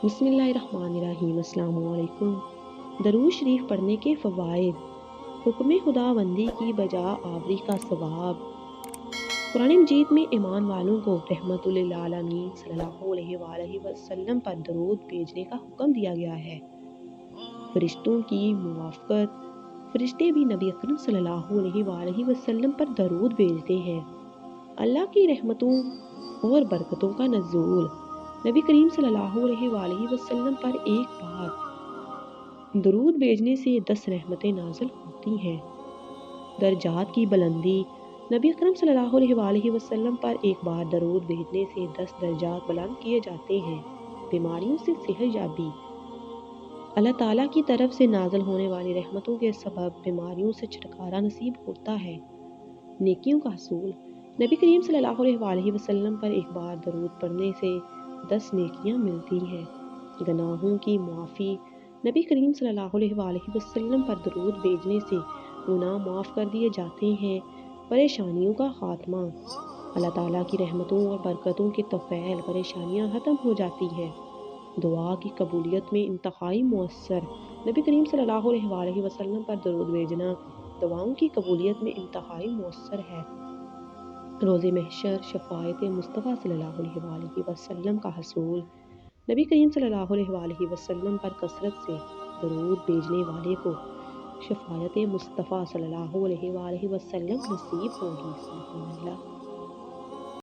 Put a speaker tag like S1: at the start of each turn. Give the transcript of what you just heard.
S1: بسم اللہ الرحمن الرحیم۔ السلام علیکم۔ درود شریف پڑھنے کے فوائد۔ حکم خدا بندی کی بجا آوری کا ثواب۔ قرآن مجید میں ایمان والوں کو رحمت للعالمین صلی اللہ علیہ وآلہ وسلم پر درود بھیجنے کا حکم دیا گیا ہے۔ فرشتوں کی موافقت۔ فرشتے بھی نبی اکرم صلی اللہ علیہ وآلہ وسلم پر درود بھیجتے ہیں۔ اللہ کی رحمتوں اور برکتوں کا نزول۔ نبی کریم صلی اللہ علیہ وآلہ وسلم پر ایک بار درود بھیجنے سے 10 رحمتیں نازل ہوتی ہیں۔ درجات کی بلندی۔ نبی اکرم صلی اللہ علیہ وآلہ وسلم پر ایک بار درود بھیجنے سے 10 درجات بلند کیے جاتے ہیں۔ بیماریوں سے صحت یابی۔ اللہ تعالیٰ کی طرف سے نازل ہونے والی رحمتوں کے سبب بیماریوں سے چھٹکارا نصیب ہوتا ہے۔ نیکیوں کا حصول۔ نبی کریم صلی اللہ علیہ وآلہ وسلم پر ایک بار درود پڑھنے سے 10 نیکیاں ملتی ہیں۔ گناہوں کی معافی۔ نبی کریم صلی اللہ علیہ وآلہ وسلم پر درود بھیجنے سے گناہ معاف کر دیے جاتے ہیں۔ پریشانیوں کا خاتمہ۔ اللہ تعالیٰ کی رحمتوں اور برکتوں کے طفیل پریشانیاں ختم ہو جاتی ہیں۔ دعا کی قبولیت میں انتہائی مؤثر۔ نبی کریم صلی اللہ علیہ وآلہ وسلم پر درود بھیجنا دعاؤں کی قبولیت میں انتہائی مؤثر ہے۔ روز محشر شفاعت مصطفیٰ صلی اللہ علیہ وآلہ وسلم کا حصول۔ نبی کریم صلی اللہ علیہ وآلہ وسلم پر کثرت سے درود بھیجنے والے کو شفاعت مصطفیٰ صلی اللہ علیہ وآلہ وسلم نصیب ہوگی۔ سبحان اللہ۔